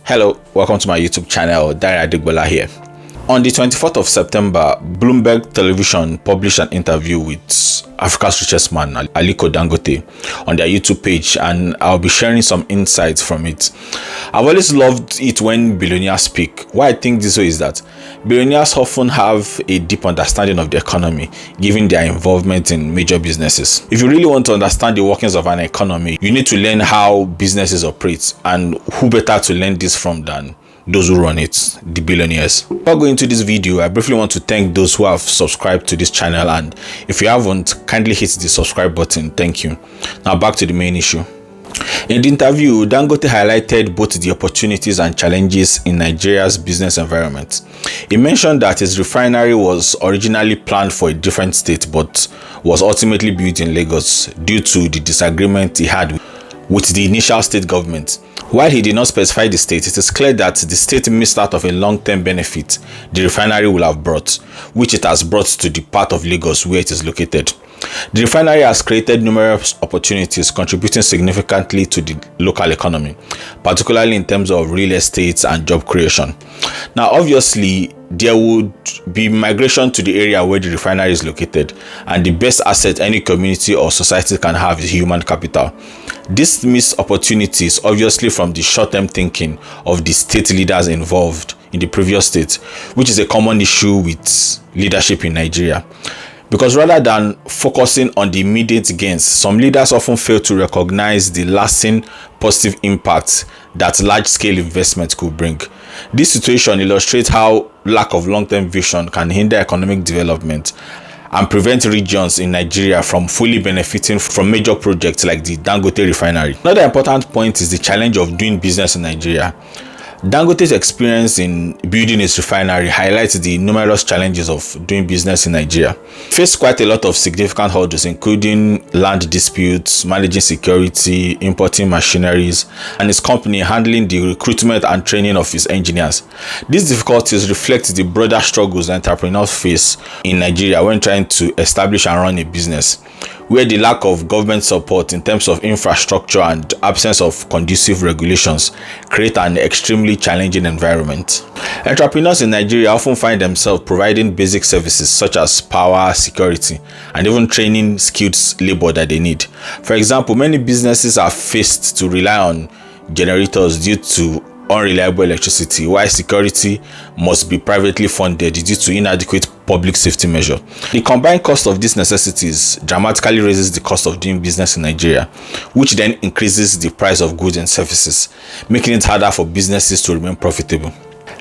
Hello, welcome to my YouTube channel. Dari Adigbola here. On the 24th of September, Bloomberg Television published an interview with Africa's richest man, Aliko Dangote, on their YouTube page, and I'll be sharing some insights from it. I've always loved it when billionaires speak. Why I think this way is that billionaires often have a deep understanding of the economy, given their involvement in major businesses. If you really want to understand the workings of an economy, you need to learn how businesses operate, and who better to learn this from than those who run it, the billionaires. Before going into this video, I briefly want to thank those who have subscribed to this channel, and if you haven't, kindly hit the subscribe button. Thank you. Now back to the main issue. In the interview, Dangote highlighted both the opportunities and challenges in Nigeria's business environment. He mentioned that his refinery was originally planned for a different state but was ultimately built in Lagos due to the disagreement he had with the initial state government. While he did not specify the state, it is clear that the state missed out of a long-term benefit the refinery will have brought, which it has brought to the part of Lagos where it is located. The refinery has created numerous opportunities, contributing significantly to the local economy, particularly in terms of real estate and job creation. Now, obviously, there would be migration to the area where the refinery is located, and the best asset any community or society can have is human capital. This missed opportunities obviously from the short-term thinking of the state leaders involved in the previous state, which is a common issue with leadership in Nigeria. Because rather than focusing on the immediate gains, some leaders often fail to recognize the lasting positive impact that large-scale investment could bring. This situation illustrates how lack of long-term vision can hinder economic development and prevent regions in Nigeria from fully benefiting from major projects like the Dangote refinery. Another important point is the challenge of doing business in Nigeria. Dangote's experience in building his refinery highlights the numerous challenges of doing business in Nigeria. He faced quite a lot of significant hurdles, including land disputes, managing security, importing machineries, and his company handling the recruitment and training of his engineers. These difficulties reflect the broader struggles entrepreneurs face in Nigeria when trying to establish and run a business, where the lack of government support in terms of infrastructure and absence of conducive regulations create an extremely challenging environment. Entrepreneurs in Nigeria often find themselves providing basic services such as power, security, and even training skilled labor that they need. For example, many businesses are faced to rely on generators due to unreliable electricity, while security must be privately funded due to inadequate public safety measures. The combined cost of these necessities dramatically raises the cost of doing business in Nigeria, which then increases the price of goods and services, making it harder for businesses to remain profitable.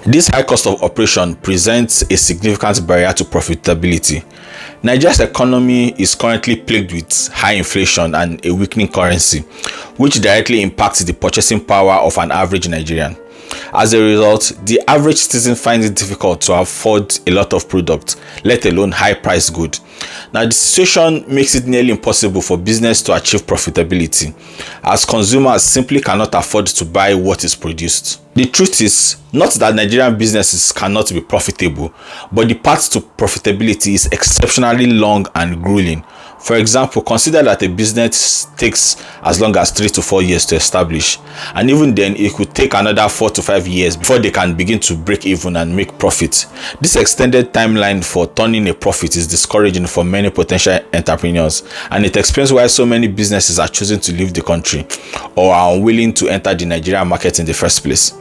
This high cost of operation presents a significant barrier to profitability. Nigeria's economy is currently plagued with high inflation and a weakening currency, which directly impacts the purchasing power of an average Nigerian. As a result, the average citizen finds it difficult to afford a lot of products, let alone high-priced goods. Now, the situation makes it nearly impossible for business to achieve profitability, as consumers simply cannot afford to buy what is produced. The truth is not that Nigerian businesses cannot be profitable, but the path to profitability is exceptionally long and grueling. For example, consider that a business takes as long as 3 to 4 years to establish, and even then it could take another 4 to 5 years before they can begin to break even and make profit. This extended timeline for turning a profit is discouraging for many potential entrepreneurs, and it explains why so many businesses are choosing to leave the country or are unwilling to enter the Nigerian market in the first place,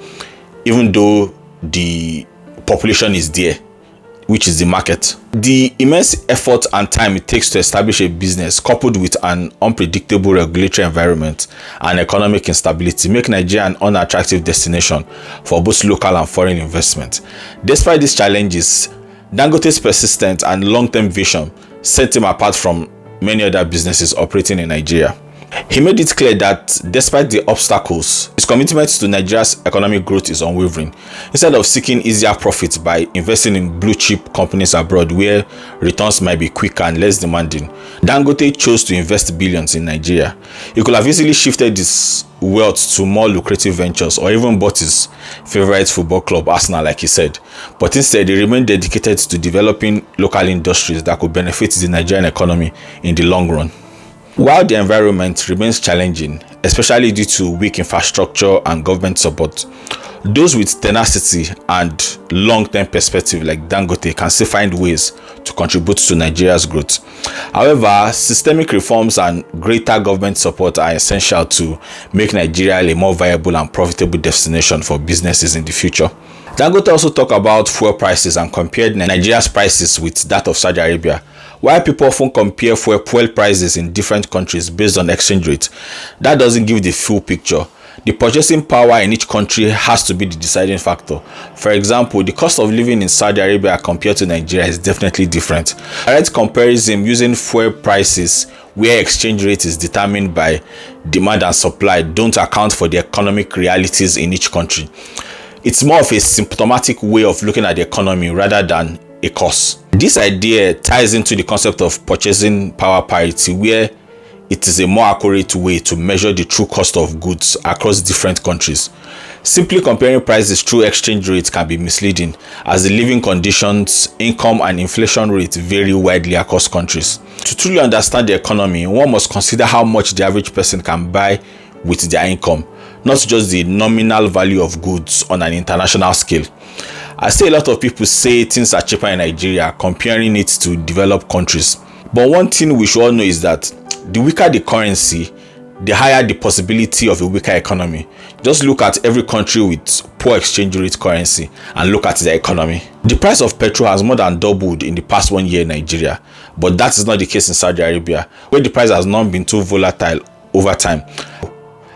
even though the population is there, which is the market. The immense effort and time it takes to establish a business, coupled with an unpredictable regulatory environment and economic instability, make Nigeria an unattractive destination for both local and foreign investment. Despite these challenges, Dangote's persistent and long-term vision set him apart from many other businesses operating in Nigeria. He made it clear that despite the obstacles, his commitment to Nigeria's economic growth is unwavering. Instead of seeking easier profits by investing in blue-chip companies abroad where returns might be quicker and less demanding, Dangote chose to invest billions in Nigeria. He could have easily shifted his wealth to more lucrative ventures or even bought his favorite football club, Arsenal, like he said. But instead, he remained dedicated to developing local industries that could benefit the Nigerian economy in the long run. While the environment remains challenging, especially due to weak infrastructure and government support, Those with tenacity and long-term perspective like Dangote can still find ways to contribute to Nigeria's growth. However, systemic reforms and greater government support are essential to make Nigeria a more viable and profitable destination for businesses in the future. Dangote also talked about fuel prices and compared Nigeria's prices with that of Saudi Arabia. While people often compare fuel prices in different countries based on exchange rate, that doesn't give the full picture. The purchasing power in each country has to be the deciding factor. For example, the cost of living in Saudi Arabia compared to Nigeria is definitely different. Direct comparison using fuel prices where exchange rate is determined by demand and supply don't account for the economic realities in each country. It's more of a symptomatic way of looking at the economy rather than a cause. This idea ties into the concept of purchasing power parity, where it is a more accurate way to measure the true cost of goods across different countries. Simply comparing prices through exchange rates can be misleading, as the living conditions, income, and inflation rates vary widely across countries. To truly understand the economy, one must consider how much the average person can buy with their income, not just the nominal value of goods on an international scale. I see a lot of people say things are cheaper in Nigeria, comparing it to developed countries. But one thing we should all know is that the weaker the currency, the higher the possibility of a weaker economy. Just look at every country with poor exchange rate currency and look at their economy. The price of petrol has more than doubled in the past 1 year in Nigeria, but that is not the case in Saudi Arabia, where the price has not been too volatile over time.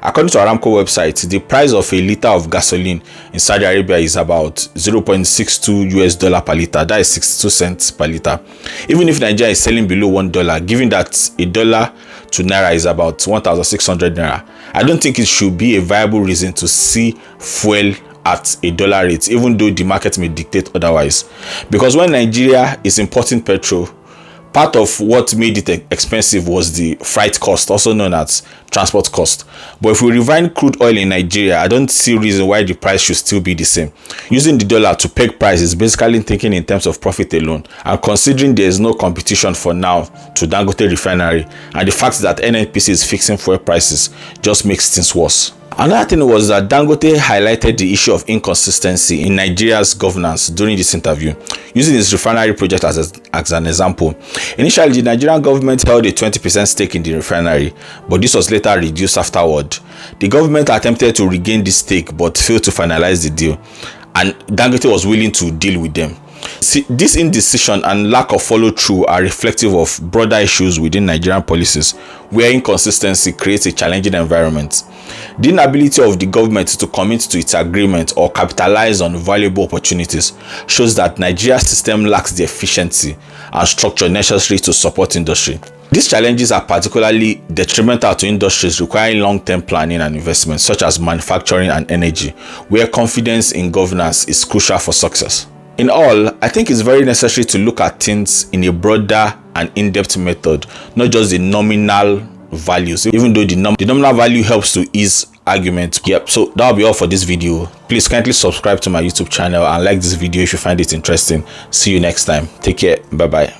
According to Aramco website, the price of a liter of gasoline in Saudi Arabia is about $0.62 per liter. That is 62 cents per liter. Even if Nigeria is selling below $1, given that $1 to naira is about 1,600 naira, I don't think it should be a viable reason to see fuel at $1 rate, even though the market may dictate otherwise. Because when Nigeria is importing petrol, part of what made it expensive was the freight cost, also known as transport cost. But if we refine crude oil in Nigeria, I don't see a reason why the price should still be the same. Using the dollar to peg price is basically thinking in terms of profit alone. And considering there is no competition for now to Dangote refinery, and the fact that NNPC is fixing fuel prices just makes things worse. Another thing was that Dangote highlighted the issue of inconsistency in Nigeria's governance during this interview, using his refinery project as an example. Initially, the Nigerian government held a 20% stake in the refinery, but this was later reduced afterward. The government attempted to regain this stake but failed to finalize the deal, and Dangote was willing to deal with them. See, this indecision and lack of follow-through are reflective of broader issues within Nigerian policies, where inconsistency creates a challenging environment. The inability of the government to commit to its agreement or capitalize on valuable opportunities shows that Nigeria's system lacks the efficiency and structure necessary to support industry. These challenges are particularly detrimental to industries requiring long-term planning and investment, such as manufacturing and energy, where confidence in governance is crucial for success. In all, I think it's very necessary to look at things in a broader and in-depth method, not just the nominal values, even though the nominal value helps to ease argument. Yep, so that'll be all for this video. Please kindly subscribe to my YouTube channel and like this video if you find it interesting. See you next time. Take care. Bye bye.